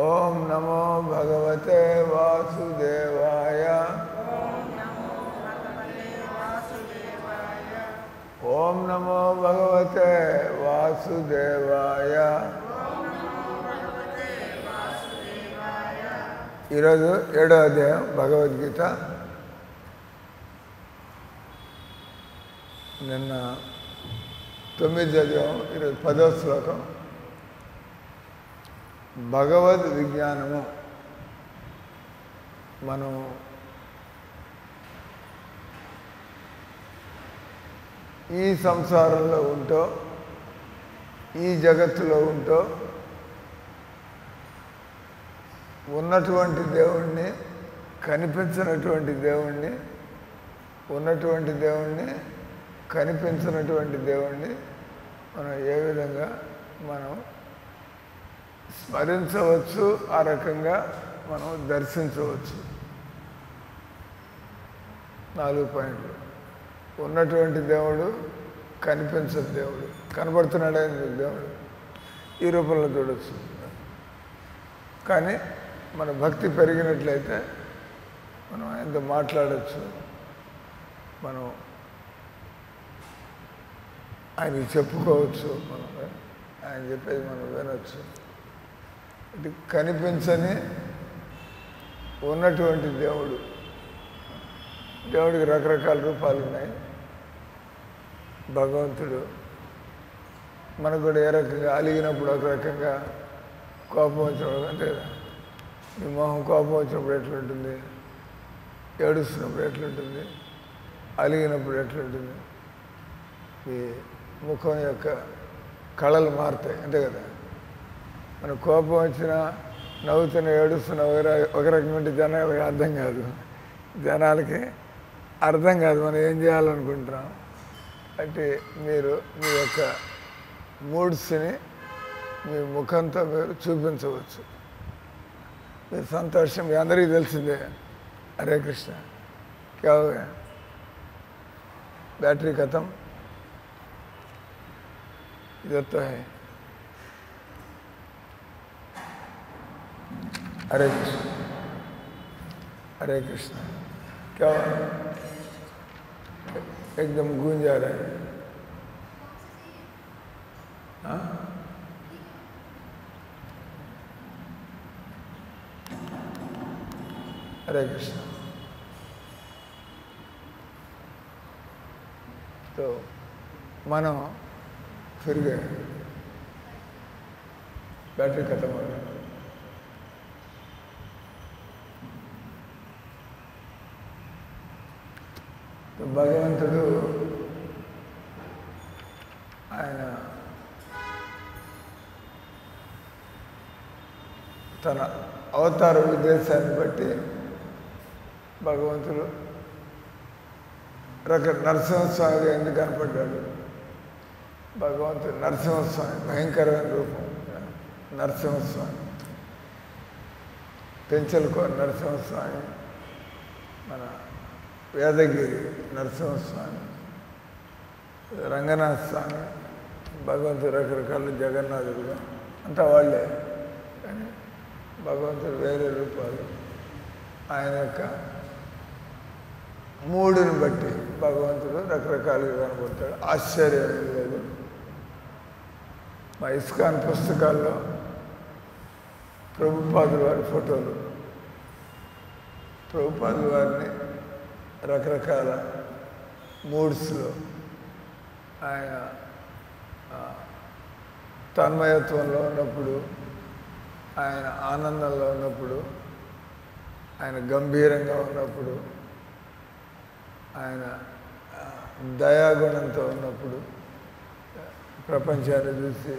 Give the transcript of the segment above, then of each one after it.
ఓం నమో భగవతే వాసుదేవాయ. ఓం నమో భగవతే వాసుదేవాయ. ఈరోజు 7వ అధ్యాయం భగవద్గీత. నిన్న 9 చదివాం, ఈరోజు 10వ శ్లోకం. భగవద్ విజ్ఞానము. మనం ఈ సంసారంలో ఉంటూ, ఈ జగత్తులో ఉంటూ ఉన్నటువంటి దేవుణ్ణి, కనిపించినటువంటి దేవుణ్ణి, ఉన్నటువంటి దేవుణ్ణి, కనిపించినటువంటి దేవుణ్ణి మనం ఏ విధంగా మనం స్మరించవచ్చు, ఆ రకంగా మనం దర్శించవచ్చు. 4 పాయింట్లు. ఉన్నటువంటి దేవుడు, కనిపించని దేవుడు. కనబడుతున్నాడే దేవుడు, ఈ రూపంలో చూడవచ్చు. కానీ మన భక్తి పెరిగినట్లయితే మనం ఆయనతో మాట్లాడచ్చు, మనం ఆయనకి చెప్పుకోవచ్చు, మనం ఆయన చెప్పేది మనం వినొచ్చు. ఇది కనిపించని ఉన్నటువంటి దేవుడు. దేవుడికి రకరకాల రూపాలు ఉన్నాయి. భగవంతుడు మనకు కూడా ఏ రకంగా అలిగినప్పుడు ఒక రకంగా, కోపం వచ్చినప్పుడు, అంటే నీ మొహం కోపం వచ్చినప్పుడు ఎట్లుంటుంది, ఏడుస్తున్నప్పుడు ఎట్లుంటుంది, అలిగినప్పుడు ఎట్లుంటుంది, ఈ ముఖం యొక్క కళలు మారుతాయి, అంతే కదా. మన కోపం వచ్చినా, నవ్వుతున్నా, ఏడుస్తున్నా ఒక రకంగా ఉంటే జనాలకి అర్థం కాదు. జనాలకి అర్థం కాదు మనం ఏం చేయాలనుకుంటున్నాం. అంటే మీరు మీ యొక్క మూడ్స్ని మీ ముఖంతో మీరు చూపించవచ్చు. మీరు సంతోషం, మీ అందరికీ తెలిసిందే. హరే కృష్ణ, క్యా హో గయా, బ్యాటరీ ఖతం, इधर तो है. हरे कृष्ण, हरे कृष्ण. क्या एकदम गूंज आ रहा है. हाँ, हरे कृष्ण. तो मानो फिर गए, बैटरी खत्म हो गई. तो భగవంతుడు ఆయన తన అవతార ఉద్దేశాన్ని బట్టి భగవంతుడు నరసింహస్వామిగా ఎందుకు కనపడ్డాడు. భగవంతుడు నరసింహస్వామి, భయంకరమైన రూపం నరసింహస్వామి. పెంచలకోన నరసింహస్వామి, మన వేదగిరి నరసింహస్వామి, రంగనాథ స్వామి, భగవంతుడు రకరకాల జగన్నాథుడుగా అంతా వాళ్ళే. కానీ భగవంతుడు వేరే రూపాలు. ఆయన యొక్క మూడుని బట్టి భగవంతుడు రకరకాలుగా కనబడతాడు. ఆశ్చర్యం లేదు. మా ఇస్కాన్ పుస్తకాల్లో ప్రభుపాదుల వారి ఫోటోలు, ప్రభుపాదుల వారిని రకరకాల మూడ్స్లో, ఆయన తన్మయత్వంలో ఉన్నప్పుడు, ఆయన ఆనందంలో ఉన్నప్పుడు, ఆయన గంభీరంగా ఉన్నప్పుడు, ఆయన దయాగుణంతో ఉన్నప్పుడు, ప్రపంచాన్ని చూసి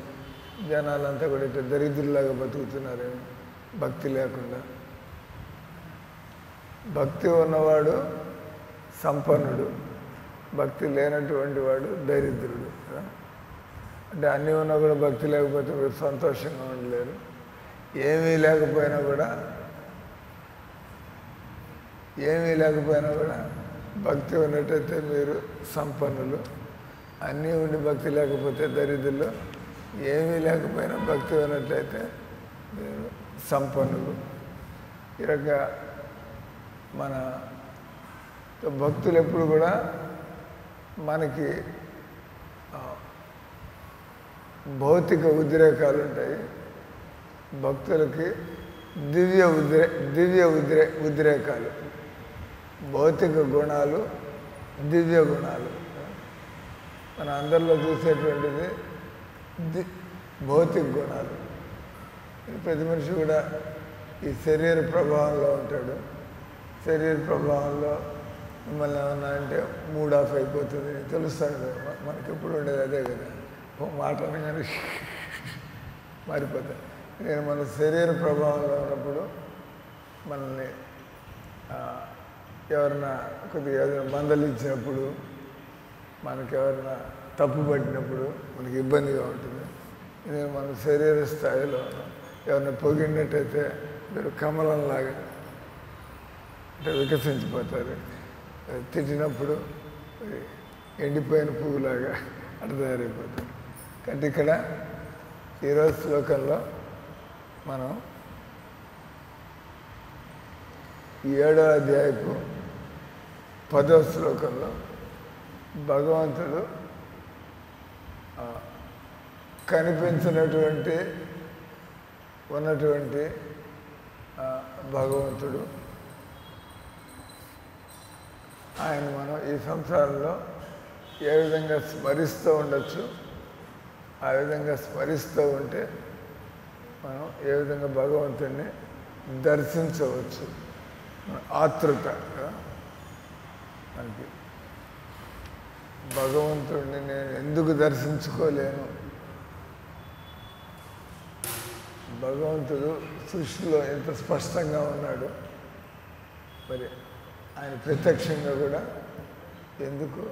జనాలంతా కూడా ఇట్లా దరిద్రులాగా బతుకుతున్నారేమో భక్తి లేకుండా. భక్తి ఉన్నవాడు సంపన్నుడు, భక్తి లేనటువంటి వాడు దరిద్రుడు. అంటే అన్నీ ఉన్నా కూడా భక్తి లేకపోతే మీరు సంతోషంగా ఉండలేరు. ఏమీ లేకపోయినా కూడా భక్తి ఉన్నట్టయితే మీరు సంపన్నులు. అన్నీ ఉండి భక్తి లేకపోతే దరిద్రులు. ఏమీ లేకపోయినా భక్తి ఉన్నట్లయితే సంపన్నులు. ఈ రకంగా మన భక్తులు ఎప్పుడు కూడా మనకి భౌతిక ఉద్రేకాలు ఉంటాయి, భక్తులకి దివ్య ఉద్రేకాలు. భౌతిక గుణాలు, దివ్య గుణాలు. మన అందరిలో చూసేటువంటిది భౌతిక గుణాలు. ప్రతి మనిషి కూడా ఈ శరీర ప్రభావంలో ఉంటాడు. శరీర ప్రభావంలో మిమ్మల్ని ఏమన్నా అంటే మూడ్ ఆఫ్ అయిపోతుంది, తెలుస్తాడు కదా. మనకి ఎప్పుడు ఉండేది అదే కదా, ఓ మాట అనగానే మారిపోతాయి. నేను మన శరీర ప్రభావంలో ఉన్నప్పుడు మనల్ని ఎవరన్నా కొద్దిగా ఏదైనా మందలించినప్పుడు, మనకి ఎవరైనా తప్పు పట్టినప్పుడు మనకి ఇబ్బందిగా ఉంటుంది. నేను మన శరీర స్థాయిలో ఎవరిని పొగిడినట్టయితే మీరు కమలంలాగా అంటే వికసించిపోతారు. తిట్టినప్పుడు ఎండిపోయిన పువ్వులాగా అటు తయారైపోతారు. కాబట్టి ఇక్కడ ఈరోజు శ్లోకంలో మనం 7వ అధ్యాయపు 10వ శ్లోకంలో భగవంతుడు కనిపించినటువంటి ఉన్నటువంటి భగవంతుడు, ఆయన మనం ఈ సంసారంలో ఏ విధంగా స్మరిస్తూ ఉండొచ్చు, ఆ విధంగా స్మరిస్తూ ఉంటే మనం ఏ విధంగా భగవంతుడిని దర్శించవచ్చు. ఆతృత మనకి భగవంతుడిని నేను ఎందుకు దర్శించుకోలేను, భగవంతుడు సృష్టిలో ఎంత స్పష్టంగా ఉన్నాడు, మరి ఆయన ప్రత్యక్షంగా కూడా ఎందుకు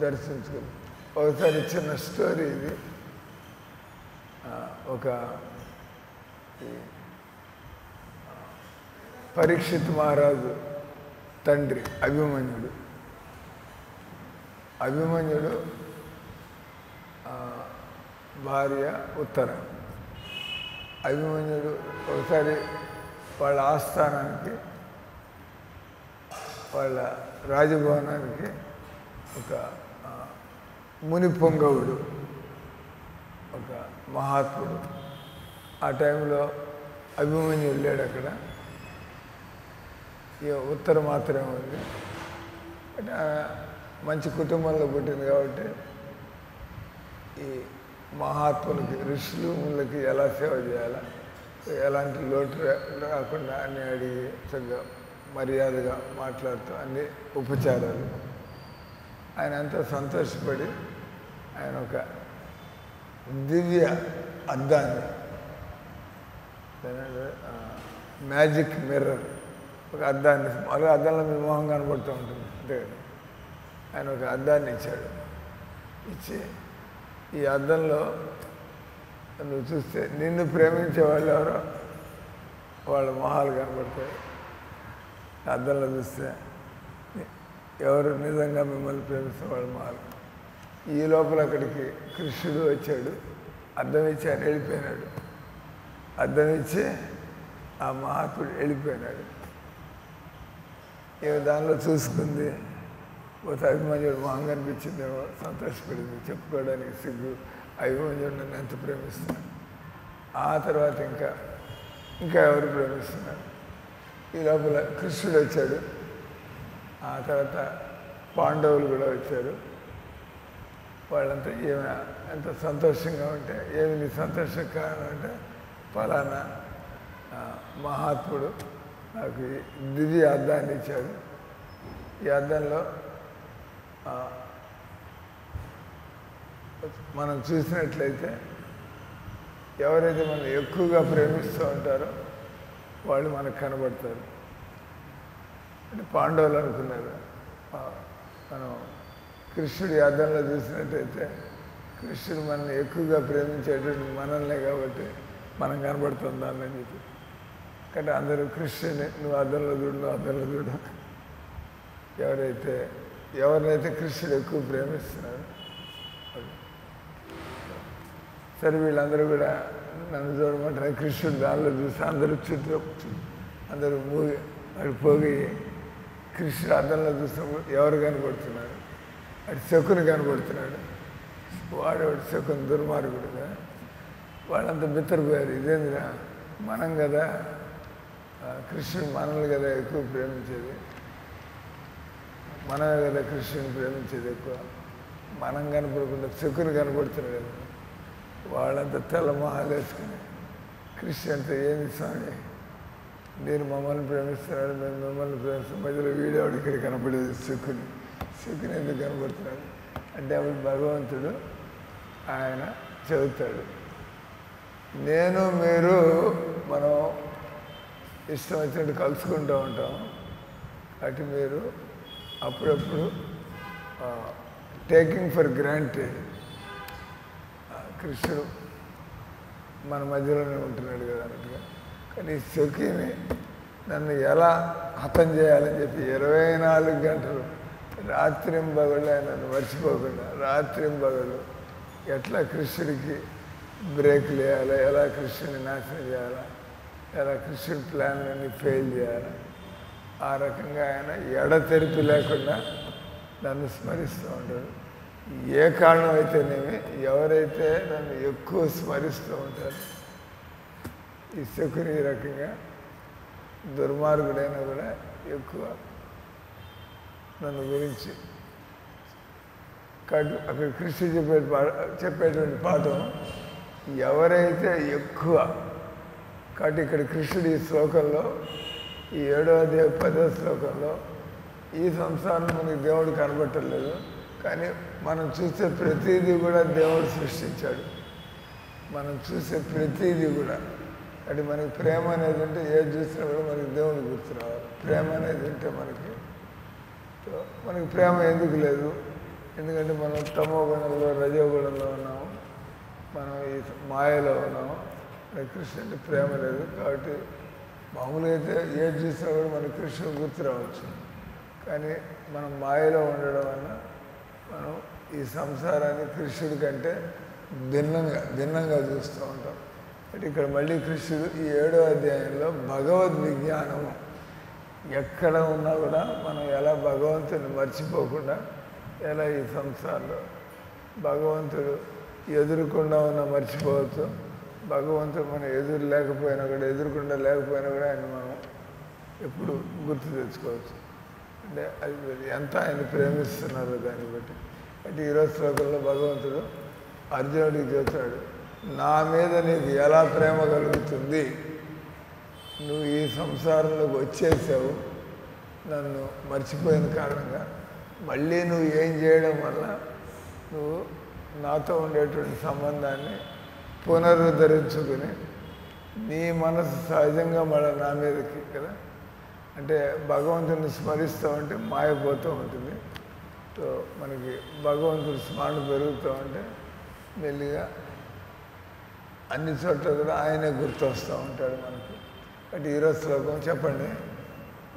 దర్శించుకోలేదు. ఒకసారి చిన్న స్టోరీ ఇది. ఒక పరీక్షిత్ మహారాజు తండ్రి అభిమన్యుడు భార్య ఉత్తర. అభిమన్యుడు ఒకసారి వాళ్ళ ఆస్థానానికి, వాళ్ళ రాజభవనానికి ఒక ముని పొంగవుడు, ఒక మహాత్ముడు, ఆ టైంలో అభిమన్యుడు లేడు అక్కడ. ఇక ఉత్తర మాత్రమే ఉంది. అంటే మంచి కుటుంబంలో పుట్టింది కాబట్టి ఈ మహాత్ములకి, ఋషులు ముళ్ళకి ఎలా సేవ చేయాలా, ఎలాంటి లోటు రాకుండా అన్నీ అడిగి చక్కగా మర్యాదగా మాట్లాడుతూ అన్ని ఉపచారాలు. ఆయన అంతా సంతోషపడి ఆయన ఒక దివ్య అద్దాన్ని, మ్యాజిక్ మిర్రర్, ఒక అద్దాన్ని, మరో అద్దంలో మీ మొహం కనబడుతూ ఉంటుంది అంతే కదా, ఆయన ఒక అద్దాన్ని ఇచ్చాడు. ఇచ్చి ఈ అద్దంలో నువ్వు చూస్తే నిన్ను ప్రేమించే వాళ్ళు ఎవరో వాళ్ళ మొహాలు కనబడతాయి. అద్దంలో చూస్తే ఎవరు నిజంగా మిమ్మల్ని ప్రేమిస్తే వాళ్ళ మొహాలు. ఈ లోపల అక్కడికి కృష్ణుడు వచ్చాడు, అద్దం ఇచ్చి ఆయన వెళ్ళిపోయినాడు. అద్దం ఇచ్చి ఆ మహాత్ముడు వెళ్ళిపోయినాడు. ఏమో దానిలో చూసుకుంది, ఒక అభిమన్యుడు మొహం కనిపించిందేమో, సంతోషపడింది. చెప్పుకోవడానికి సిగ్గు, అభిమన్యుడు నన్ను ఎంత ప్రేమిస్తున్నాను. ఆ తర్వాత ఇంకా ఎవరు ప్రేమిస్తున్నారు. ఈ లోపల కృష్ణుడు వచ్చాడు. ఆ తర్వాత పాండవులు కూడా వచ్చారు. వాళ్ళంతా ఏమి ఎంత సంతోషంగా ఉంటే, ఏమి నీ సంతోషం కారణం అంటే, ఫలానా మహాత్ముడు నాకు దివ్య అద్దాన్ని ఇచ్చాడు. ఈ అద్దంలో మనం చూసినట్లయితే ఎవరైతే మనం ఎక్కువగా ప్రేమిస్తూ ఉంటారో వాళ్ళు మనకు కనబడతారు. అంటే పాండవులు అనుకున్నారు. మనం కృష్ణుడి అద్దంలో చూసినట్టయితే కృష్ణుడు మనల్ని ఎక్కువగా ప్రేమించేటువంటి మనల్నే కాబట్టి మనం కనబడుతుంది దాన్ని చెప్పి. కానీ అందరూ కృష్ణుని నువ్వు అద్దంలో చూడు, నువ్వు అద్దంలో చూడు. ఎవరినైతే కృష్ణుడు ఎక్కువ ప్రేమిస్తున్నాడు. సరే వీళ్ళందరూ కూడా నన్ను చూడమంటారు. కృష్ణుడు దానిలో చూసి అందరూ చుట్టూ అందరూ వాడు పోగి కృష్ణుడు అద్దంలో చూసినప్పుడు ఎవరు కనపడుతున్నారు? అటు శకుని కనపడుతున్నాడు. వాడు శకుని దుర్మార్గుడుగా. వాళ్ళంతా బిత్తరపోయారు. ఇదేందిరా, మనం కదా కృష్ణుడు మనల్ని కదా ఎక్కువ ప్రేమించేది, మనమే కదా కృష్ణుని ప్రేమించేది ఎక్కువ. మనం కనపడకుండా శకుని కనపడుతున్నాడు కదా. వాళ్ళంతా తెల్ల మొహాలు వేసుకుని కృష్ణునితో ఏంది స్వామి, మీరు మమ్మల్ని ప్రేమిస్తున్నాడు, మేము మిమ్మల్ని ప్రేమిస్తాం, మధ్యలో వీడేవాడు ఇక్కడ కనపడేది శకుని ఎందుకు కనపడుతున్నాడు అంటే అప్పుడు భగవంతుడు ఆయన చెబుతాడు, నేను మీరు మనం ఇష్టం వచ్చినట్టు కలుసుకుంటూ ఉంటాం. అటు మీరు అప్పుడప్పుడు టేకింగ్ ఫర్ గ్రాంటెడ్ కృష్ణుడు మన మధ్యలోనే ఉంటున్నాడు కదా అన్నట్టుగా. కానీ శకుని నన్ను ఎలా హతం చేయాలని చెప్పి 24 గంటలు రాత్రింబగళ్ళు ఆయనను మర్చిపోకుండా రాత్రింబగళ్ళు ఎట్లా కృష్ణుడికి బ్రేక్లు వేయాలా, ఎలా కృష్ణుని నాశనం చేయాలా, ఎలా కృష్ణుడి ప్లాన్లన్నీ ఫెయిల్ చేయాలా, ఆ రకంగా ఆయన ఎడతెరిపి లేకుండా నన్ను స్మరిస్తూ ఉంటాడు. ఏ కారణం అయితేనేమి ఎవరైతే నన్ను ఎక్కువ స్మరిస్తూ ఉంటారు, ఈ శకుని ఈ రకంగా దుర్మార్గుడైనా కూడా ఎక్కువ నన్ను గురించి అక్కడ కృష్ణుడు చెప్పేటువంటి పాఠం ఎవరైతే ఎక్కువ కాబట్టి ఇక్కడ కృష్ణుడు ఈ శ్లోకంలో ఈ 7వ అధ్యాయం 10వ శ్లోకంలో ఈ సంసారం మనకి దేవుడు కనబట్టలేదు, కానీ మనం చూసే ప్రతిదీ కూడా దేవుడు సృష్టించాడు. మనం చూసే ప్రతిదీ కూడా అంటే మనకి ప్రేమ అనేది ఉంటే ఏది చూసినా కూడా మనకి దేవుడు గుర్తు రావాలి. ప్రేమ అనేది ఉంటే మనకి ప్రేమ ఎందుకు లేదు? ఎందుకంటే మనం తమో గుణంలో రజోగుణంలో ఉన్నాము, మనం ఈ మాయలో ఉన్నాము. కృష్ణ అంటే ప్రేమ లేదు కాబట్టి మామూలుగా అయితే ఏది చూసినా కూడా మనకి కృష్ణుడు గుర్తు రావచ్చు. కానీ మనం మాయలో ఉండడం వల్ల మనం ఈ సంసారాన్ని కృష్ణుడి కంటే భిన్నంగా చూస్తూ ఉంటాం. అంటే ఇక్కడ మళ్ళీ కృష్ణుడు ఈ 7వ అధ్యాయంలో భగవద్ విజ్ఞానము ఎక్కడ ఉన్నా కూడా మనం ఎలా భగవంతుని మర్చిపోకుండా ఎలా ఈ సంసారంలో భగవంతుడు ఎదురుకుండా ఉన్నా మర్చిపోవచ్చు, భగవంతుడు మనం ఎదురు లేకపోయినా కూడా ఎదురుకుండా లేకపోయినా కూడా ఆయన మనం ఎప్పుడు గుర్తు తెచ్చుకోవచ్చు. అంటే అది ఎంత ఆయన ప్రేమిస్తున్నారో దాన్ని బట్టి. అంటే ఈరోజు శ్లోకంలో భగవంతుడు అర్జునుడికి చెబుతాడు, నా మీద నీకు ఎలా ప్రేమ కలుగుతుంది, నువ్వు ఈ సంసారంలోకి వచ్చేసావు, నన్ను మర్చిపోయిన కారణంగా మళ్ళీ నువ్వు ఏం చేయడం వల్ల నువ్వు నాతో ఉండేటువంటి సంబంధాన్ని పునరుద్ధరించుకుని నీ మనసు సహజంగా మళ్ళీ నా మీదకి కదా అంటే భగవంతుని స్మరిస్తూ ఉంటే మాయపోతూ ఉంటుంది. సో మనకి భగవంతుడి స్మరణ పెరుగుతూ ఉంటే మెల్లిగా అన్ని చోట్ల కూడా ఆయనే గుర్తొస్తూ ఉంటాడు మనకి. అంటే ఈరోజు శ్లోకం చెప్పండి.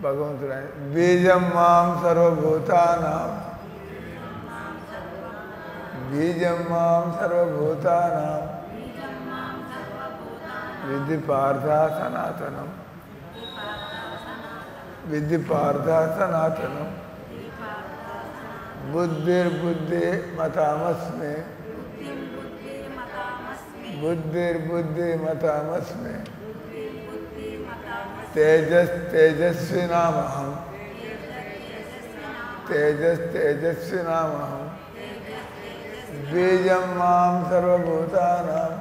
భగవంతుడు ఆయన బీజం మాం సర్వభూతానాం విద్ధి పార్థ సనాతనం బుద్ధిర్బుద్ధి మతామస్మి తేజస్వినామహం బీజం మాం సర్వభూతానాం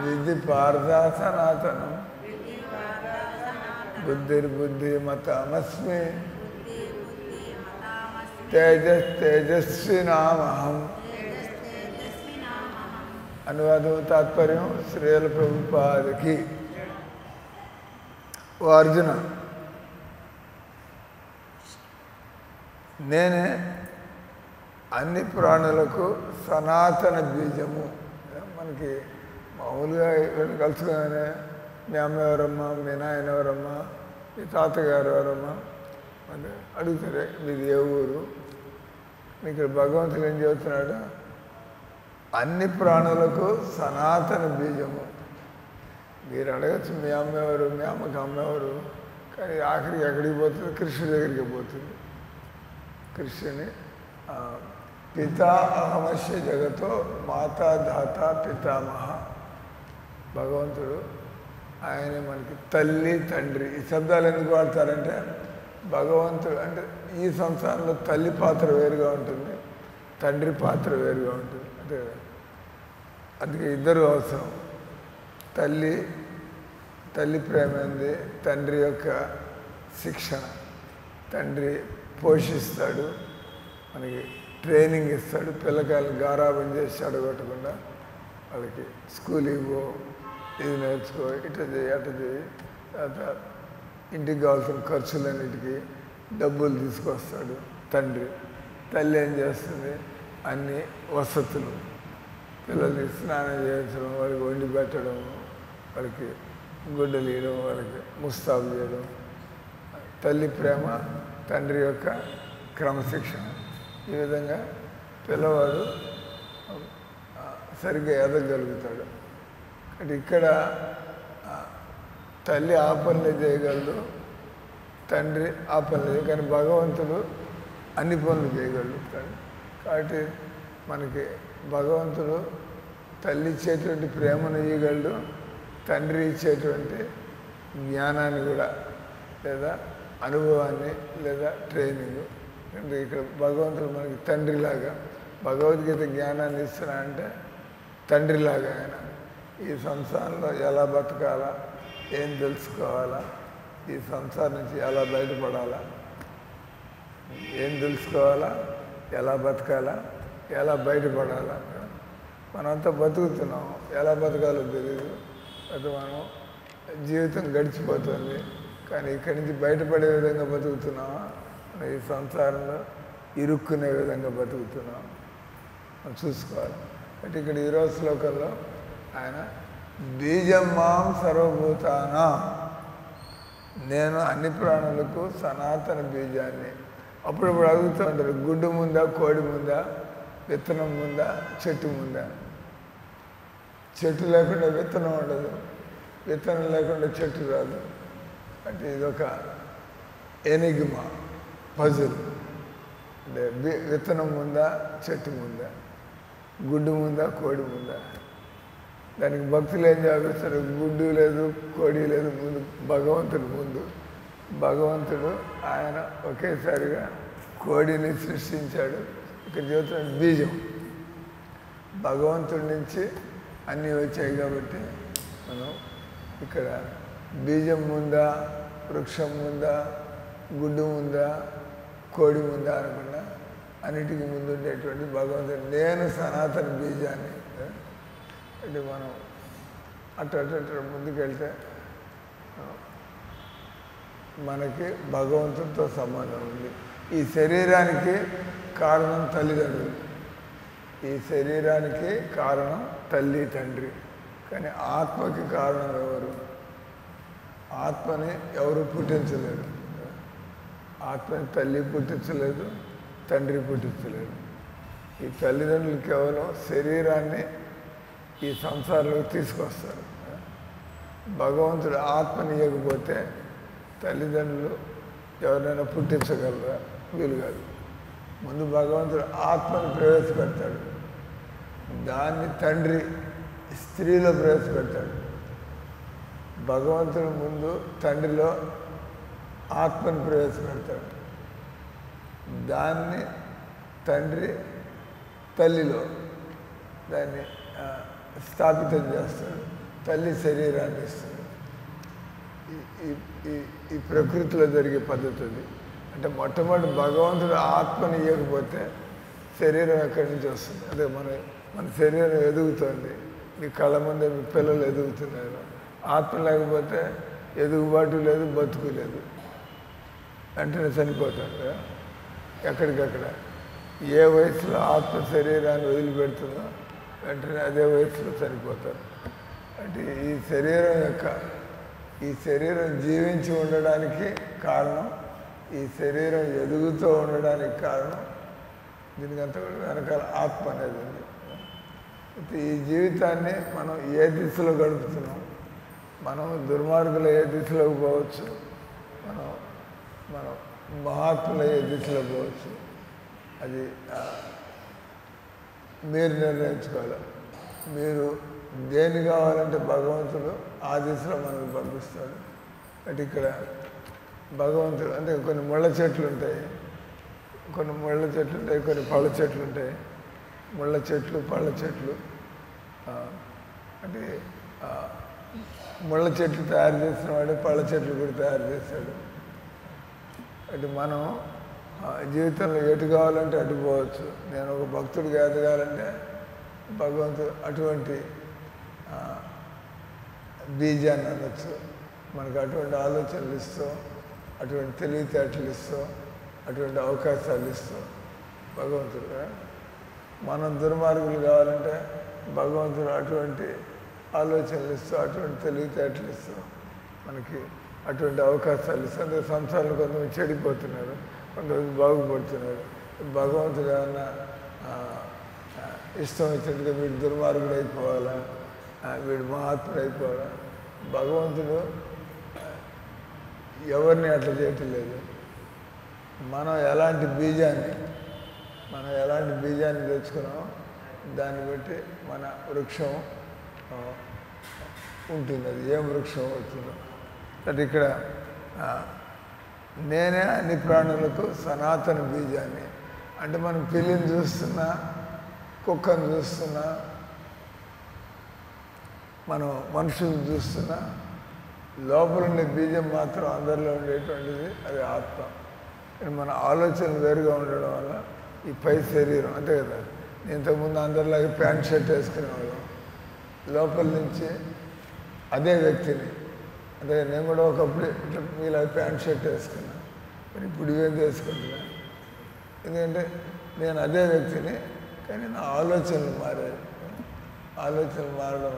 విద్ధి పార్థ సనాతనం బుద్ధిర్బుద్ధి మతామస్మి తేజస్వినామహం. అనువాదం తాత్పర్యం శ్రీల ప్రభుపాదకి. ఓ అర్జున, నేనే అన్ని ప్రాణులకు సనాతన బీజము. మనకి మామూలుగా ఇవన్నీ కలుసుకునే మీ అమ్మ ఎవరమ్మా, మీ నాయన ఎవరమ్మా, మీ తాతగారు ఎవరమ్మా అని అడుగుతారే మీది ఏ ఊరు. ఇక్కడ భగవంతుడు ఏం చెబుతున్నాడు, అన్ని ప్రాణులకు సనాతన బీజము. మీరు అడగచ్చు మీ అమ్మ ఎవరు, మీ అమ్మకి అమ్మ ఎవరు, కానీ ఆఖరికి ఎక్కడికి పోతుంది? కృష్ణుడి దగ్గరికి పోతుంది. కృష్ణుని పితా అహమస్య జగతో మాతా దాత పితామహ. భగవంతుడు ఆయనే మనకి తల్లి తండ్రి. ఈ శబ్దాలు ఎందుకు వాడతారంటే భగవంతుడు అంటే ఈ సంసారంలో తల్లి పాత్ర వేరుగా ఉంటుంది, తండ్రి పాత్ర వేరుగా ఉంటుంది. అంతే కదా. అందుకే ఇద్దరు అవసరం. తల్లి ప్రేమ ఏంది? తండ్రి యొక్క శిక్షణ. తండ్రి పోషిస్తాడు, మనకి ట్రైనింగ్ ఇస్తాడు. పిల్లకాయలను గారాబం చేసి అడగొట్టకుండా వాళ్ళకి స్కూల్కి పో, ఇది నేర్చుకో, ఇట్లా చేయి అట్లా చేయి. తర్వాత ఇంటికి కావాల్సిన ఖర్చులన్నిటికీ డబ్బులు తీసుకొస్తాడు తండ్రి. తల్లి ఏం చేస్తుంది? అన్ని వసతులు, పిల్లల్ని స్నానం చేయించడం, వాళ్ళకి వండి పెట్టడం, వాళ్ళకి గుడ్డలు ఇవ్వడం, వాళ్ళకి ముస్తాబు చేయడం. తల్లి ప్రేమ, తండ్రి యొక్క క్రమశిక్షణ. ఈ విధంగా పిల్లవాడు సరిగ్గా ఎదగలుగుతాడు. అంటే ఇక్కడ తల్లి ఆ పనులే చేయగలదు, తండ్రి ఆ పనులు. కానీ భగవంతుడు అన్ని పనులు చేయగలుగుతాడు. కాబట్టి మనకి భగవంతుడు తల్లి ఇచ్చేటువంటి ప్రేమను ఇవ్వగలడు, తండ్రి ఇచ్చేటువంటి జ్ఞానాన్ని కూడా, లేదా అనుభవాన్ని, లేదా ట్రైనింగ్. అంటే ఇక్కడ భగవంతుడు మనకి తండ్రిలాగా భగవద్గీత జ్ఞానాన్ని ఇస్తున్నా అంటే తండ్రిలాగా ఆయన ఈ సంసారంలో ఎలా బతకాలా, ఏం తెలుసుకోవాలా, ఈ సంసారం నుంచి ఎలా బయటపడాలా, ఏం తెలుసుకోవాలా, ఎలా బతకాలా, ఎలా బయటపడాలా. మనంతా బతుకుతున్నాం, ఎలా బతకాలో తెలియదు. అది మనం జీవితం గడిచిపోతుంది. కానీ ఇక్కడి నుంచి బయటపడే విధంగా బతుకుతున్నామా, ఈ సంసారంలో ఇరుక్కునే విధంగా బతుకుతున్నాం మనం చూసుకోవాలి. అంటే ఇక్కడ ఈరోజు శ్లోకంలో ఆయన బీజం మాం సర్వభూతానా, నేను అన్ని ప్రాణులకు సనాతన బీజాన్ని. అప్పుడప్పుడు అడుగుతూ ఉంటారు, గుడ్డు ముందా, కోడి ముందా, విత్తనం ముందా, చెట్టు ముందా? చెట్టు లేకుండా విత్తనం ఉండదు, విత్తనం లేకుండా చెట్టు రాదు. అంటే ఇదొక ఎనిగ్మా, పజిల్. అంటే విత్తనం ముందా, చెట్టు ముందా, గుడ్డు ముందా, కోడి ముందా? దానికి భక్తులు ఏం చేస్తారు? గుడ్డు లేదు, కోడి లేదు, ముందు భగవంతుడు ముందు. భగవంతుడు ఆయన ఒకేసారిగా కోడిని సృష్టించాడు. ఇక్కడ చెబుతున్న బీజం భగవంతుడి నుంచి అన్నీ వచ్చాయి. కాబట్టి మనం ఇక్కడ బీజం ముందా, వృక్షం ముందా, గుడ్డు ముందా, కోడి ముందా అనకుండా అన్నిటికీ ముందు ఉండేటువంటి భగవంతుడు నేను సనాతన బీజాన్ని. అంటే మనం అట్ట ముందుకెళ్తే మనకి భగవంతుడితో సంబంధం ఉంది. ఈ శరీరానికి కారణం తల్లిదండ్రులు, ఈ శరీరానికి కారణం తల్లి తండ్రి. కానీ ఆత్మకి కారణం ఎవరు? ఆత్మని ఎవరు పుట్టించలేరు. ఆత్మని తల్లి పుట్టించలేదు, తండ్రి పుట్టించలేదు. ఈ తల్లిదండ్రులు కేవలం శరీరాన్ని ఈ సంసారంలోకి తీసుకొస్తారు. భగవంతుడు ఆత్మని ఇవ్వకపోతే తల్లిదండ్రులు ఎవరైనా పుట్టించగలరా? వీలు కాదు. ముందు భగవంతుడు ఆత్మను ప్రవేశపెడతాడు, దాన్ని తండ్రి స్త్రీలో ప్రవేశపెడతాడు. భగవంతుడు ముందు తండ్రిలో ఆత్మను ప్రవేశపెడతాడు, దాన్ని తండ్రి తల్లిలో దాన్ని స్థాపితం చేస్తాడు, తల్లి శరీరాన్ని ఇస్తాడు. ఈ ప్రకృతిలో జరిగే పద్ధతి అది. అంటే మొట్టమొదటి భగవంతుడు ఆత్మని ఇవ్వకపోతే శరీరం ఎక్కడి నుంచి వస్తుంది? అదే మన శరీరం ఎదుగుతుంది, మీ కళ్ళ ముందే మీ పిల్లలు ఎదుగుతున్నారు. ఆత్మ లేకపోతే ఎదుగుబాటు లేదు, బతుకు లేదు, వెంటనే చనిపోతాడు. ఎక్కడికక్కడ ఏ వయసులో ఆత్మ శరీరాన్ని వదిలిపెడుతుందో వెంటనే అదే వయసులో చనిపోతారు. అంటే ఈ శరీరం జీవించి ఉండడానికి కారణం, ఈ శరీరం ఎదుగుతూ ఉండడానికి కారణం, దీనికంతా వెనకాల ఆత్మ అనేది ఉంది. ఈ జీవితాన్ని మనం ఏ దిశలో గడుపుతున్నాం, మనం దుర్మార్గులు ఏ దిశలోకి పోవచ్చు, మనం మనం మహాత్ములు ఏ దిశలో పోవచ్చు, అది మీరు నిర్ణయించుకోవాలి. మీరు దేని కావాలంటే భగవంతుడు ఆ దిశలో మనకు పంపిస్తాడు. అంటే ఇక్కడ భగవంతుడు అంటే కొన్ని ముళ్ళ చెట్లు ఉంటాయి, కొన్ని ముళ్ళ చెట్లు ఉంటాయి, కొన్ని పళ్ళ చెట్లు ఉంటాయి. ముళ్ళ చెట్లు, పళ్ళ చెట్లు అంటే ముళ్ళ చెట్లు తయారు చేసిన వాడు పళ్ళ చెట్లు కూడా తయారు చేశాడు. అంటే మనం జీవితంలో ఎటు కావాలంటే అటు పోవచ్చు. నేను ఒక భక్తుడిగా ఎదగాలంటే భగవంతుడు అటువంటి బీజాన్ని అనొచ్చు. మనకు అటువంటి ఆలోచనలు ఇస్తూ, అటువంటి తెలివితేటలు ఇస్తూ, అటువంటి అవకాశాలు ఇస్తూ భగవంతుడు. మనం దుర్మార్గులు కావాలంటే భగవంతుడు అటువంటి ఆలోచనలు ఇస్తూ, అటువంటి తెలివితేటలు ఇస్తూ మనకి అటువంటి అవకాశాలు ఇస్తూ. అంటే సంసారంలో కొంతమంది చెడిపోతున్నారు, కొంతమంది బాగుపడుతున్నారు. భగవంతుడు ఏమన్నా ఇష్టం వచ్చినట్టుగా వీడు దుర్మార్గుడు అయిపోవాలా, వీడు మహాత్ముడు అయిపోవాలా? భగవంతుడు ఎవరిని అట్లా చేయటం లేదు. మనం ఎలాంటి బీజాన్ని తెచ్చుకున్నామో దాన్ని బట్టి మన వృక్షం ఉంటుంది. అది ఏం వృక్షం అవుతుందో. అంటే ఇక్కడ నేనే అన్ని ప్రాణులకు సనాతన బీజాన్ని. అంటే మనం పిల్లిని చూస్తున్నా, కుక్కను చూస్తున్నా, మనం మనుషులను చూస్తున్నా, లోపల ఉండే బీజం మాత్రం అందరిలో ఉండేటువంటిది అది ఆత్మ. మన ఆలోచనలు వేరుగా ఉండడం వల్ల ఈ పై శరీరం అంతే కదా. ఇంతకుముందు అందరిలాగే ప్యాంట్ షర్ట్ వేసుకునేవాళ్ళం, లోపల నుంచి అదే వ్యక్తిని. అంటే నేను కూడా ఒకప్పుడు ఇట్లా మీలాగా ప్యాంట్ షర్ట్ వేసుకున్నా, మరి ఇప్పుడు ఇవేం వేసుకుంటున్నా. ఎందుకంటే నేను అదే వ్యక్తిని, కానీ నా ఆలోచనలు మారాయి. ఆలోచనలు మారడం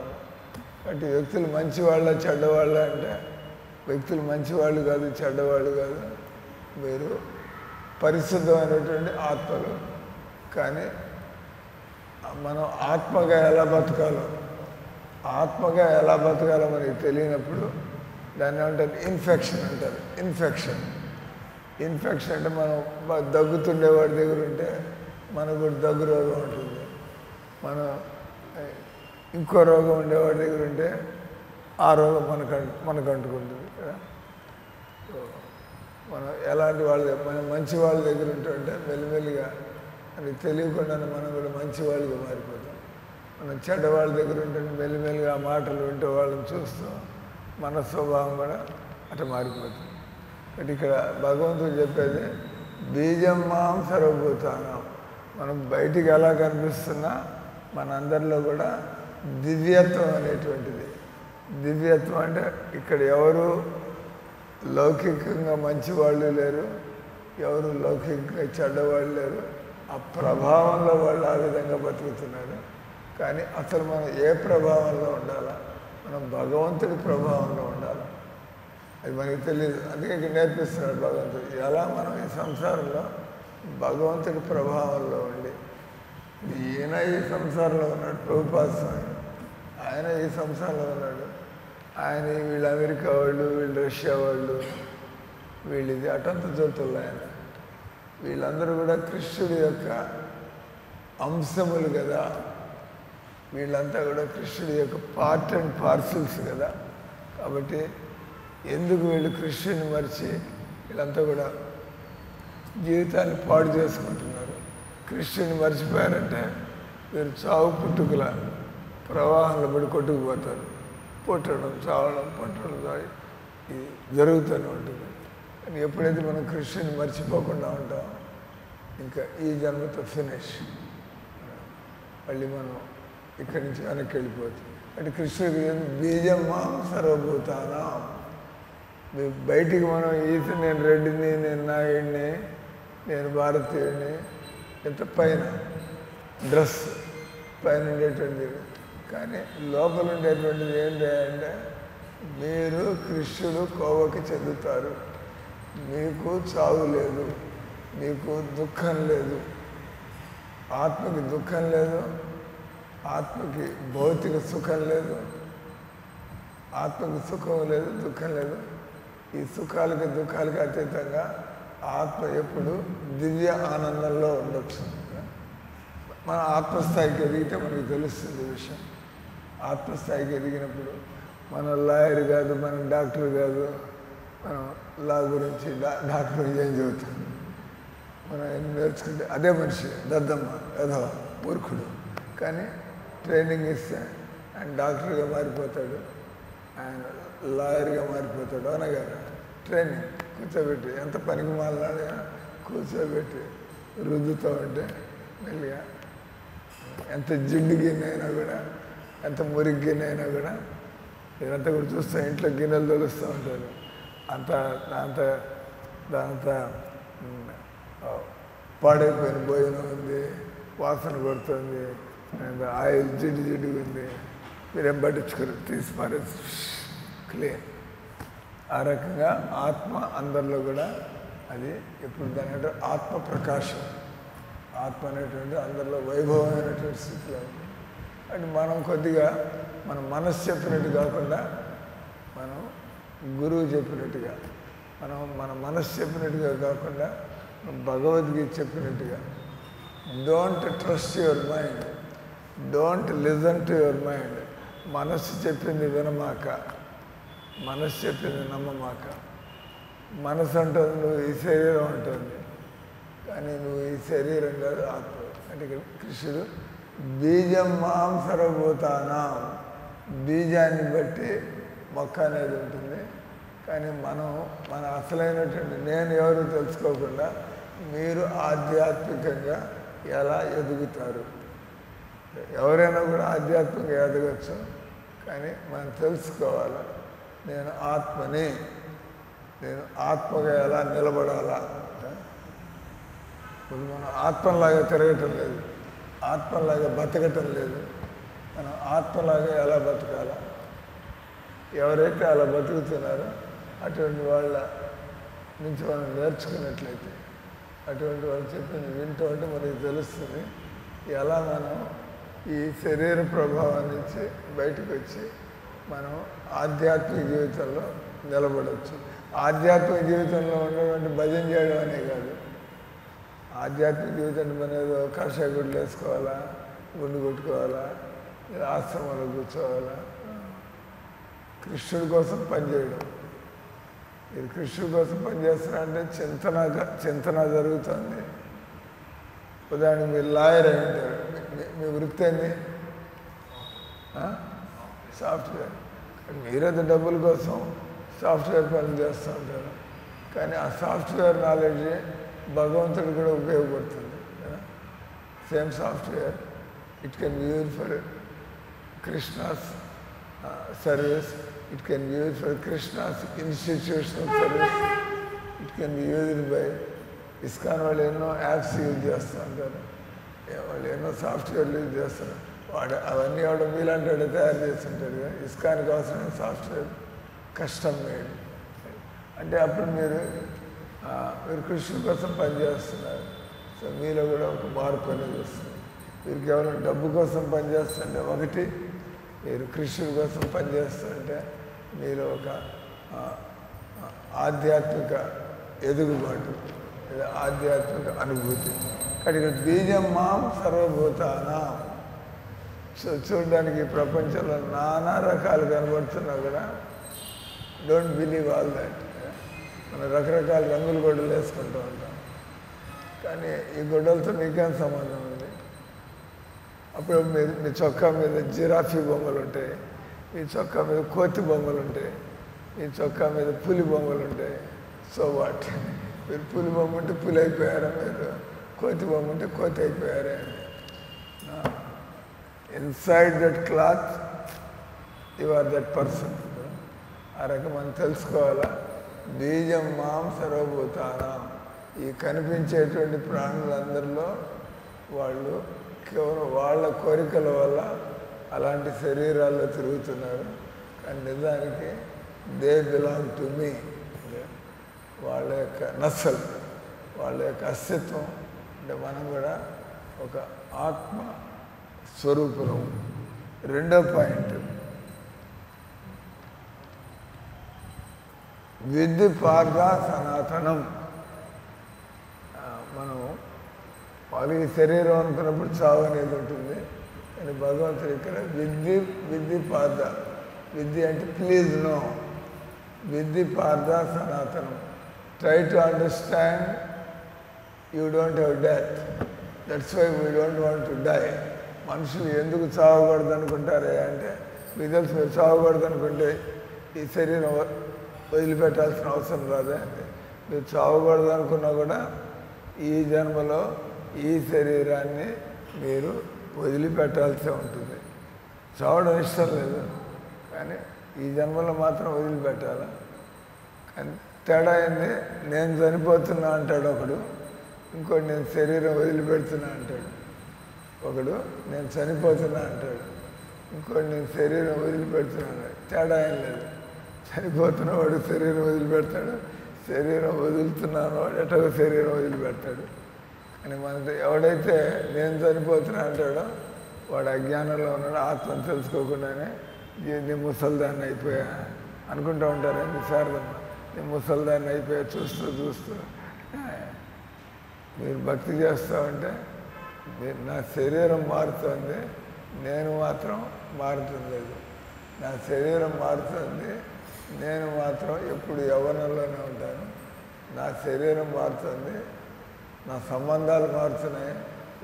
కాబట్టి వ్యక్తులు మంచివాళ్ళ చెడ్డవాళ్ళ అంటే వ్యక్తులు మంచివాళ్ళు కాదు, చెడ్డవాళ్ళు కాదు. మీరు పరిశుద్ధమైనటువంటి ఆత్మలు. కానీ మనం ఆత్మగా ఎలా బతకాలో మనకి తెలియనప్పుడు దాన్ని ఏమంటారు? ఇన్ఫెక్షన్ అంటారు. ఇన్ఫెక్షన్ అంటే మనం దగ్గుతుండే వాడి దగ్గర ఉంటే మనకు కూడా దగ్గు రోగం ఉంటుంది. మనం ఇంకో రోగం ఉండేవాడి దగ్గర ఉంటే ఆ రోగం మనకు అంటుకుంటుంది కదా. మనం ఎలాంటి మనం మంచి వాళ్ళ దగ్గర ఉంటుంటే మెల్లిమెల్లిగా అది తెలియకుండానే మనం కూడా మంచి వాళ్ళుగా మారిపోతాం. మనం చెడ్డవాళ్ళ దగ్గర ఉంటే మెల్లిమెల్లిగా ఆ మాటలు వింటే వాళ్ళని చూస్తూ మన స్వభావం కూడా అట్లా మారిపోతుంది. అంటే ఇక్కడ భగవంతుడు చెప్పేది బీజం మాం సర్వభూతానం. మనం బయటికి ఎలా కనిపిస్తున్నా మనందరిలో కూడా దివ్యత్వం అనేటువంటిది. దివ్యత్వం అంటే ఇక్కడ ఎవరు లౌకికంగా మంచివాళ్ళు లేరు, ఎవరు లౌకికంగా చెడ్డవాళ్ళు లేరు. ఆ ప్రభావంలో వాళ్ళు ఆ విధంగా బతుకుతున్నారు. కానీ అసలు మనం ఏ ప్రభావంలో ఉండాలా? మనం భగవంతుడి ప్రభావంలో ఉండాలి. అది మనకి తెలియదు. అందుకే ఇక్కడ నేర్పిస్తున్నాడు భగవంతుడు ఎలా మనం ఈ సంసారంలో భగవంతుడి ప్రభావంలో ఉండి. ఈయన ఈ సంసారంలో ఉన్నాడు, ప్రభుపాద స్వామి ఆయన ఈ సంసారంలో ఉన్నాడు. ఆయన వీళ్ళు అమెరికా వాళ్ళు, వీళ్ళు రష్యా వాళ్ళు, వీళ్ళు ఇది అటంత చోటుల్లో ఆయన. వీళ్ళందరూ కూడా కృష్ణుడి యొక్క అంశములు కదా. వీళ్ళంతా కూడా కృష్ణుడి యొక్క పార్ట్ అండ్ పార్సిల్స్ కదా. కాబట్టి ఎందుకు వీళ్ళు కృష్ణుడిని మరిచి వీళ్ళంతా కూడా జీవితాన్ని పాడు చేసుకుంటున్నారు? కృష్ణుడిని మర్చిపోయారంటే వీరు చావు పుట్టుకల ప్రవాహంలో పడి కొట్టుకుపోతారు. పుట్టడం, చావడం, పట్టడం ఇది జరుగుతూనే ఉంటుంది. కానీ ఎప్పుడైతే మనం కృష్ణుని మర్చిపోకుండా ఉంటాం ఇంకా ఈ జన్మతో ఫినిష్. మళ్ళీ మనం ఇక్కడి నుంచి వెనక్కి వెళ్ళిపోతుంది. అంటే కృష్ణుడికి బీజం మాం సర్వభూతానం. బయటికి మనం నేను రెడ్డిని, నేను నాయుడిని, నేను భారతీయుడిని, ఇంత పైన డ్రెస్ పైన ఉండేటువంటిది. కానీ లోపల ఉండేటువంటిది ఏంటి అంటే మీరు కృష్ణుడు కోవకి చెందుతారు. మీకు చావు లేదు, మీకు దుఃఖం లేదు, ఆత్మకి దుఃఖం లేదు, ఆత్మకి భౌతిక సుఖం లేదు, ఆత్మకి సుఖం లేదు, దుఃఖం లేదు. ఈ సుఖాలకి దుఃఖాలకి అతీతంగా ఆత్మ ఎప్పుడు దివ్య ఆనందంలో ఉండొచ్చు. మన ఆత్మస్థాయికి ఎదిగితే మనకు తెలుస్తుంది విషయం. ఆత్మస్థాయికి ఎదిగినప్పుడు మన లాయర్ కాదు, మన డాక్టర్ కాదు, మనం లా గురించి డాక్టర్ ఏం చెబుతాం, మనం ఏం నేర్చుకుంటే అదే మనిషి దద్దమ్మ ఏదో మూర్ఖుడు. కానీ ట్రైనింగ్ ఇస్తే ఆయన డాక్టర్గా మారిపోతాడు, ఆయన లాయర్గా మారిపోతాడు. అనగా ట్రైనింగ్ కూర్చోబెట్టి ఎంత పనికి మాలాడినా కూర్చోబెట్టి రుద్దుతూ ఉంటే మెల్లిగా ఎంత జిడ్డు గిన్నె కూడా, ఎంత మురికి గిన్నె అయినా కూడా ఇదంతా కూడా చూస్తే ఇంట్లో గిన్నెలు తొలుస్తూ ఉంటారు. దాంతో పాడైపోయిన భోజనం ఉంది, వాసన కొడుతుంది, ఆయిల్ జిడ్డుగా ఉంది, మీరేం పట్టించుకోరు, తీసి పారేసి క్లీన్. ఆ రకంగా ఆత్మ అందరిలో కూడా అది ఎప్పుడు దాని అంటే ఆత్మ ప్రకాశం, ఆత్మ అనేటువంటి అందరిలో వైభవమైనటువంటి స్థితిలో ఉంది. అంటే మనం కొద్దిగా మన మనస్సు చెప్పినట్టు కాకుండా మనం గురువు చెప్పినట్టుగా, మన మనస్సు చెప్పినట్టుగా కాకుండా భగవద్గీత చెప్పినట్టుగా, don't trust your mind, don't listen to your mind. మనస్సు చెప్పింది వినమాక, మనస్సు చెప్పింది నమ్మమాక. మనసు అంటుంది నువ్వు ఈ శరీరం ఉంటుంది, కానీ నువ్వు ఈ శరీరం కాదు, ఆత్మ. అంటే కృష్ణుడు బీజం మాం సర్వభూతానాం, బీజాన్ని బట్టి మొక్క అనేది ఉంటుంది. కానీ మన అసలైనటువంటి నేను ఎవరు తెలుసుకోకుండా మీరు ఆధ్యాత్మికంగా ఎలా ఎదుగుతారు? ఎవరైనా కూడా ఆధ్యాత్మికంగా ఎదగచ్చు, కానీ మనం తెలుసుకోవాలి నేను ఆత్మని, నేను ఆత్మగా ఎలా నిలబడాలా. ఇప్పుడు మనం ఆత్మలాగా తిరగటం లేదు, ఆత్మలాగా బతకటం లేదు, మనం ఆత్మలాగా ఎలా బతకాలా. ఎవరైతే అలా బతుకుతున్నారో అటువంటి వాళ్ళ నుంచి మనం నేర్చుకున్నట్లయితే, అటువంటి వాళ్ళు చెప్పింది వింటూ ఉంటే మనకి తెలుస్తుంది ఎలా మనం ఈ శరీర ప్రభావం నుంచి బయటకు వచ్చి మనం ఆధ్యాత్మిక జీవితంలో నిలబడవచ్చు. ఆధ్యాత్మిక జీవితంలో ఉన్నటువంటి భజన చేయడం అనే కాదు, ఆధ్యాత్మిక జీవితాన్ని మనం ఏదో కాషాయ గుడ్లు వేసుకోవాలా, గుండు కొట్టుకోవాలా, ఆశ్రమంలో కూర్చోవాలా. కృష్ణుడి కోసం పనిచేయడం. మీరు కృష్ణుడి కోసం పనిచేస్తున్నారంటే చింతన జరుగుతుంది. ఉదాహరణకు మీరు లాయర్ అయి ఉంటారు, మీ వృత్తి ఏంది? సాఫ్ట్వేర్. మీరేదో డబ్బుల కోసం సాఫ్ట్వేర్ పనులు చేస్తూ ఉంటారు, కానీ ఆ సాఫ్ట్వేర్ నాలెడ్జ్ భగవంతుడు కూడా ఉపయోగపడుతుంది. Same software it can be use for Krishna's service, it can be used for Krishna's institutional service, it can be used by ISKCON. వాళ్ళు ఎన్నో యాప్స్ యూజ్ చేస్తూ ఉంటారు, వాళ్ళు ఎన్నో సాఫ్ట్వేర్లు యూజ్ చేస్తారు. అవన్నీ వాడు మీలాంటి వాడు తయారు చేస్తుంటారు కదా. ISKCONకి అవసరమైన సాఫ్ట్వేర్ కస్టమ్ మేడ్. అంటే అప్పుడు మీరు కృష్ణుడి కోసం పనిచేస్తున్నారు. సో మీలో కూడా ఒక మార్పు అనేది వస్తుంది. మీరు కేవలం డబ్బు కోసం పనిచేస్తుంటే ఒకటి, మీరు కృష్ణుడి కోసం పనిచేస్తుంటే మీరు ఒక ఆధ్యాత్మిక ఎదుగుబాటు, ఆధ్యాత్మిక అనుభూతి. కానీ ఇక్కడ బీజం మాం సర్వభూతానాం. సో చూడడానికి ప్రపంచంలో నానా రకాలు కనబడుతున్నా కూడా డోంట్ బిలీవ్ ఆల్ దాట్. మనం రకరకాల రంగుల గొడ్డలు వేసుకుంటూ ఉంటాం, కానీ ఈ గొడ్డలతో నీకేం సంబంధం ఉంది? అప్పుడు మీ చొక్కా మీద జిరాఫీ బొమ్మలు ఉంటాయి, మీ చొక్కా మీద కోతి బొమ్మలు ఉంటాయి, మీ చొక్కా మీద పులి బొమ్మలు ఉంటాయి. So what? మీరు పులి బొమ్మ ఉంటే పులి అయిపోయారా, మీరు కోతి బొమ్మ ఉంటే కోతి అయిపోయారా? Inside that cloth you are that person. ఆ రకం మనం తెలుసుకోవాలా. బీజం మాం సర్వభూతానాం. ఈ కనిపించేటువంటి ప్రాణులందరిలో వాళ్ళు కేవలం వాళ్ళ కోరికల వల్ల అలాంటి శరీరాల్లో తిరుగుతున్నారు, కానీ నిజానికి దే బిలాంగ్ టు మీ. వాళ్ళ యొక్క నస్సలు, వాళ్ళ యొక్క అస్తిత్వం అంటే మనం కూడా ఒక ఆత్మ స్వరూపం. రెండో పాయింట్, విద్ధి పార్థ సనాతనం. మనం వాళ్ళకి శరీరం అనుకున్నప్పుడు చావు అనేది ఉంటుంది, కానీ భగవంతుడు ఇక్కడ విద్ధి పార్థ. విద్ధి అంటే ప్లీజ్ నో, విద్ధి పార్థ సనాతనం. Try to understand you don't have death, that's why we don't want to die. మనుషులు ఎందుకు చావకూడదు అనుకుంటారే అంటే, మీకు తెలుసు మీరు చావకూడదు అనుకుంటే ఈ శరీరం వదిలిపెట్టాల్సిన అవసరం రాదే. మీరు చావకూడదు అనుకున్నా కూడా ఈ జన్మలో ఈ శరీరాన్ని మీరు వదిలిపెట్టాల్సి ఉంటుంది. చావడం ఇష్టం లేదు, కానీ ఈ జన్మలో మాత్రం వదిలిపెట్టాలి. కానీ తేడా ఏంది, నేను చనిపోతున్నా అంటాడు ఒకడు, ఇంకోటి నేను శరీరం వదిలిపెడుతున్నా అంటాడు. ఒకడు నేను చనిపోతున్నా అంటాడు, ఇంకోటి నేను శరీరం వదిలిపెడుతున్నాను. తేడా ఏం లేదు. చనిపోతున్న వాడు శరీరం వదిలిపెడతాడు, శరీరం వదులుతున్నాను వాడు ఎటో శరీరం వదిలిపెడతాడు. కానీ మనతో ఎవడైతే నేను చనిపోతున్నా అంటాడో వాడు అజ్ఞానంలో ఉన్నాడు. ఆత్మను తెలుసుకోకుండానే నేను ముసల్దాన్ని అయిపోయా అనుకుంటూ ఉంటారు. ఎన్నిసార్లమ్మ నేను ముసల్దాన్ని అయిపోయా చూస్తూ మీరు భక్తి చేస్తూ ఉంటే నా శరీరం మారుతుంది, నేను మాత్రం మారుతుంది లేదు. నా శరీరం మారుతుంది, నేను మాత్రం ఎప్పుడు యవ్వనంలోనే ఉంటాను. నా శరీరం మారుతుంది, నా సంబంధాలు మారుతున్నాయి.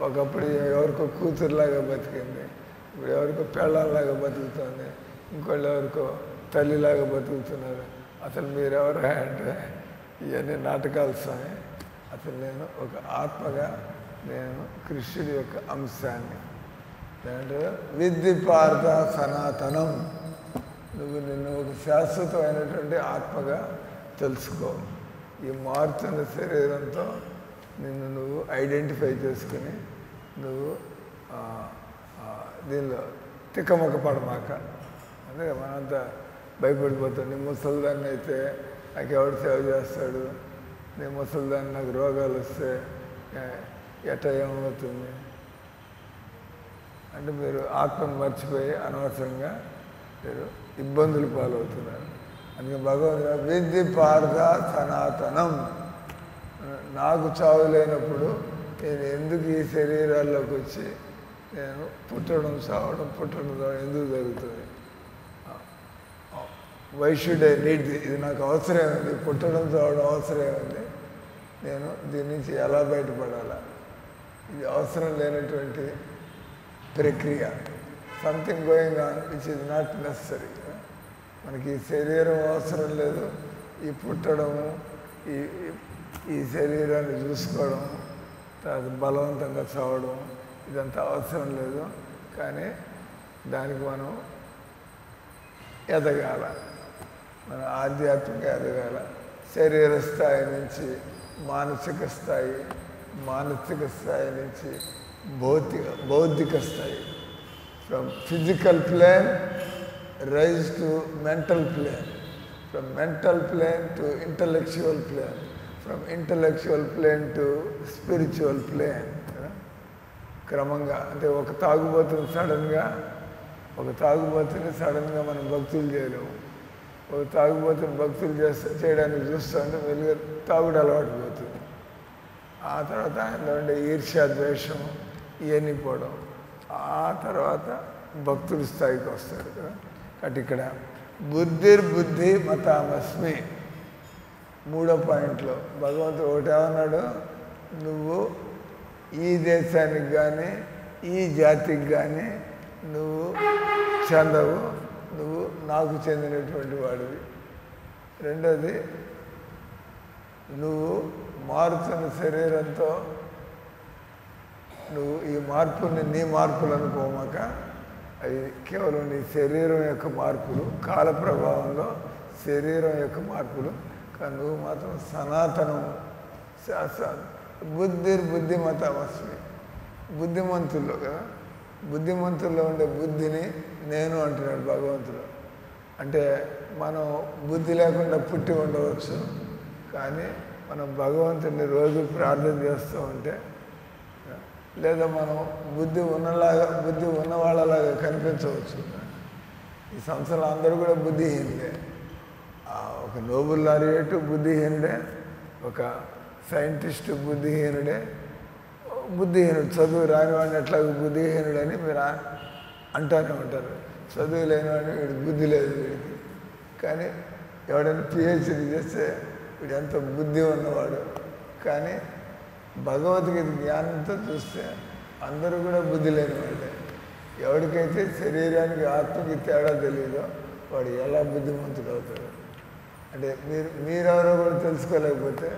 ఒకప్పుడు ఎవరికో కూతురులాగా బతికింది, ఇప్పుడు ఎవరికో పెళ్ళాలాగా బతుకుతుంది, ఇంకోళ్ళు ఎవరికో తల్లిలాగా బతుకుతున్నారు. అసలు మీరెవరా అంటే ఇవన్నీ నాటకాలు స్వామి. అసలు నేను ఒక ఆత్మగా, నేను కృష్ణుడి యొక్క అంశాన్ని. అంటే విద్ధి పార్థ సనాతనం. నువ్వు నిన్ను ఒక శాశ్వతమైనటువంటి ఆత్మగా తెలుసుకో. ఈ మారుతున్న శరీరంతో నిన్ను నువ్వు ఐడెంటిఫై చేసుకుని నువ్వు దీనిలో తిక్కమొక్క పడమాక. అంటే మనంతా భయపడిపోతాం. నీ ముసలిదాన్ని అయితే నాకు ఎవడు సేవ చేస్తాడు, నీ ముసలిదాన్ని నాకు రోగాలు వస్తే ఎట్ట ఏమవుతుంది అంటే మీరు ఆత్మను మర్చిపోయి అనవసరంగా మీరు ఇబ్బందులు పాలవుతున్నారు. అందుకే భగవంతుడు విద్ధి పార్థ సనాతనం. నాకు చావు లేనప్పుడు నేను ఎందుకు ఈ శరీరాల్లోకి వచ్చి నేను పుట్టడం చావడం ఎందుకు జరుగుతుంది? వై షుడ్ ఐ నీడ్ ఇది నాకు అవసరమైంది, పుట్టడం చావడం అవసరమైంది. నేను దీని నుంచి ఎలా బయటపడాలా? ఇది అవసరం లేనటువంటి ప్రక్రియ. Something going on which is not necessary. మనకి ఈ శరీరం అవసరం లేదు, ఈ పుట్టడము, ఈ శరీరాన్ని చూసుకోవడం, తర్వాత బలవంతంగా చావడం, ఇదంతా అవసరం లేదు. కానీ దానికి మనం ఎదగాల, మనం ఆధ్యాత్మిక ఎదగాల. శరీర స్థాయి నుంచి మానసిక స్థాయి, మానసిక స్థాయి నుంచి బౌద్ధిక స్థాయి. From physical plane rise to mental plane, from mental plane to intellectual plane, from intellectual plane to spiritual plane. క్రమంగా అంటే ఒక తాగుబోతుని సడన్గా మనం భక్తులు చేయలేము. ఒక తాగుబోతుని భక్తులు చేయడానికి చూస్తుంటే మెల్లిగా తాగుడు అలవాటు పోతుంది. ఆ తర్వాత ఆయనలో ఉండే ఈర్ష్య, ద్వేషం ఇవన్నీ పోవడం, ఆ తర్వాత భక్తుడి స్థాయికి వస్తాడు కదా. కాబట్టి ఇక్కడ బుద్ధి మతామస్మి. మూడో పాయింట్లో భగవంతుడు ఒకటేమన్నాడు, నువ్వు ఈ దేశానికి కానీ ఈ జాతికి కానీ నువ్వు చెందవు, నువ్వు నాకు చెందినటువంటి వాడివి. రెండోది, నువ్వు మారుతున్న శరీరంతో నువ్వు ఈ మార్పుని నీ మార్పులు అనుకోమాక, అవి కేవలం నీ శరీరం యొక్క మార్పులు, కాల ప్రభావంలో శరీరం యొక్క మార్పులు. కానీ నువ్వు మాత్రం సనాతనం, శాశ్వతం. బుద్ధిమతామస్మి. బుద్ధిమంతుల్లో కదా, బుద్ధిమంతుల్లో ఉండే బుద్ధిని నేను అంటున్నాడు భగవంతుడు. అంటే మనం బుద్ధి లేకుండా పుట్టి ఉండవచ్చు, కానీ మనం భగవంతుడిని రోజు ప్రార్థన చేస్తూ ఉంటే లేదా మనం బుద్ధి ఉన్న వాళ్ళలాగా కనిపించవచ్చు. ఈ సంస్థలో అందరూ కూడా బుద్ధిహీనుడే. ఒక నోబెల్ లారియట్ బుద్ధిహీనుడే, ఒక సైంటిస్ట్ బుద్ధిహీనుడే. బుద్ధిహీనుడు చదువు రానివాడిని ఎట్లాగో బుద్ధిహీనుడని మీరు అంటానే ఉంటారు. చదువు లేనివాడిని వీడికి బుద్ధి లేదు వీడికి. కానీ ఎవడైనా పిహెచ్డి చేస్తే వీడు ఎంత బుద్ధి ఉన్నవాడు. కానీ భగవద్గీత జ్ఞానంతో చూస్తే అందరూ కూడా బుద్ధి లేని వాళ్ళే. ఎవరికైతే శరీరానికి ఆత్మకి తేడా తెలియదో వాడు ఎలా బుద్ధిమంతుడు అవుతాడు. అంటే మీరెవరో కూడా తెలుసుకోలేకపోతే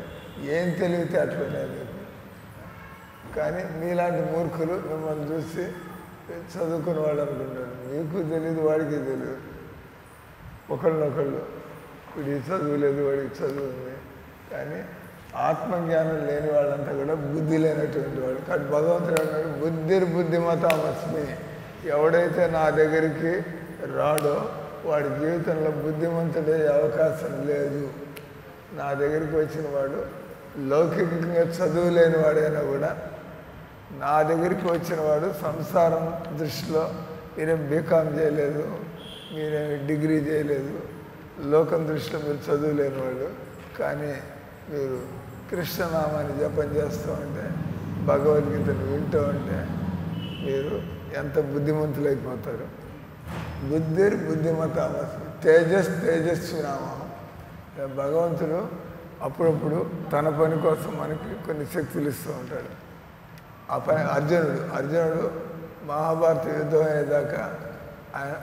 ఏం తెలివితే అట్లనేది. కానీ మీలాంటి మూర్ఖులు మిమ్మల్ని చూసి చదువుకున్న వాళ్ళు అనుకుంటారు. మీకు తెలియదు, వాడికి తెలియదు. ఒకళ్ళనొకళ్ళు వీడికి చదువు లేదు, వాడికి చదువు ఉంది. కానీ ఆత్మజ్ఞానం లేని వాళ్ళంతా కూడా బుద్ధి లేనటువంటి వాళ్ళు. కానీ భగవంతుడు అన్నాడు, బుద్ధిమతామస్మి. ఎవడైతే నా దగ్గరికి రాడో వాడి జీవితంలో బుద్ధిమంతుడే అవకాశం లేదు. నా దగ్గరికి వచ్చిన వాడు లౌకికంగా చదువు లేని వాడైనా కూడా నా దగ్గరికి వచ్చిన వాడు సంసారం దృష్టిలో మీరేం బీకామ్ చేయలేదు, మీరేం డిగ్రీ చేయలేదు, లోకం దృష్టిలో మీరు చదువు లేని వాళ్ళు. కానీ మీరు కృష్ణనామాన్ని జపం చేస్తూ ఉంటే, భగవద్గీతను వింటూ ఉంటే మీరు ఎంత బుద్ధిమంతులైపోతారు. బుద్ధిమతామస్మి తేజస్వి నామం. భగవంతుడు అప్పుడప్పుడు తన పని కోసం మనకి కొన్ని శక్తులు ఇస్తూ ఉంటాడు. ఆ పని అర్జునుడు మహాభారత యుద్ధం అయ్యేదాకా ఆయన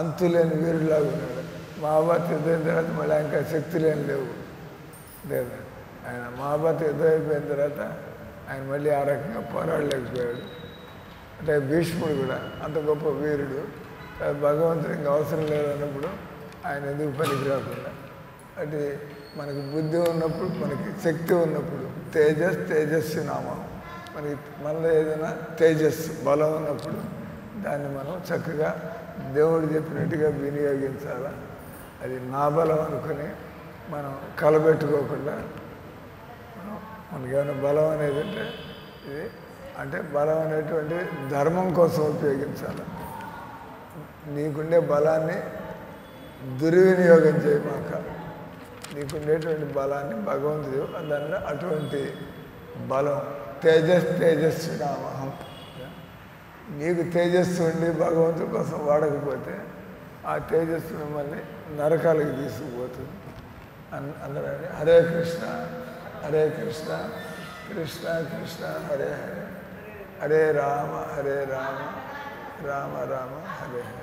అంతులేని వీరులాగా ఉన్నాడు. మహాభారత యుద్ధం అయిన తర్వాత మళ్ళీ ఇంకా శక్తులు ఏం లేవు. లేదు, ఆయన మహాభారత యుద్ధం అయిపోయిన తర్వాత ఆయన మళ్ళీ ఆ రకంగా పోరాడలేకపోయాడు. అంటే భీష్ముడు కూడా అంత గొప్ప వీరుడు. భగవంతుడు ఇంకా అవసరం లేదన్నప్పుడు ఆయన ఎందుకు పనికి రాకుండా. అంటే మనకి బుద్ధి ఉన్నప్పుడు, మనకి శక్తి ఉన్నప్పుడు తేజస్వి నామం. మనలో ఏదైనా తేజస్సు బలం ఉన్నప్పుడు దాన్ని మనం చక్కగా దేవుడు చెప్పినట్టుగా వినియోగించాలి. అది నా బలం అనుకుని మనం కలబెట్టుకోకుండా మనకేమైనా బలం అనేది అంటే ఇది అంటే బలం అనేటువంటి ధర్మం కోసం ఉపయోగించాలి. నీకుండే బలాన్ని దుర్వినియోగం చేయమాక. నీకుండేటువంటి బలాన్ని భగవంతుడు దానిలో అటువంటి బలం తేజస్వి నామహం. నీకు తేజస్సు ఉండి భగవంతుడి కోసం వాడకపోతే ఆ తేజస్సు మిమ్మల్ని నరకాలకు తీసుకుపోతుంది. అందరూ హరే కృష్ణ హరే కృష్ణ కృష్ణ కృష్ణ హరే హరే హరే రామ రామ రామ హరే హరే.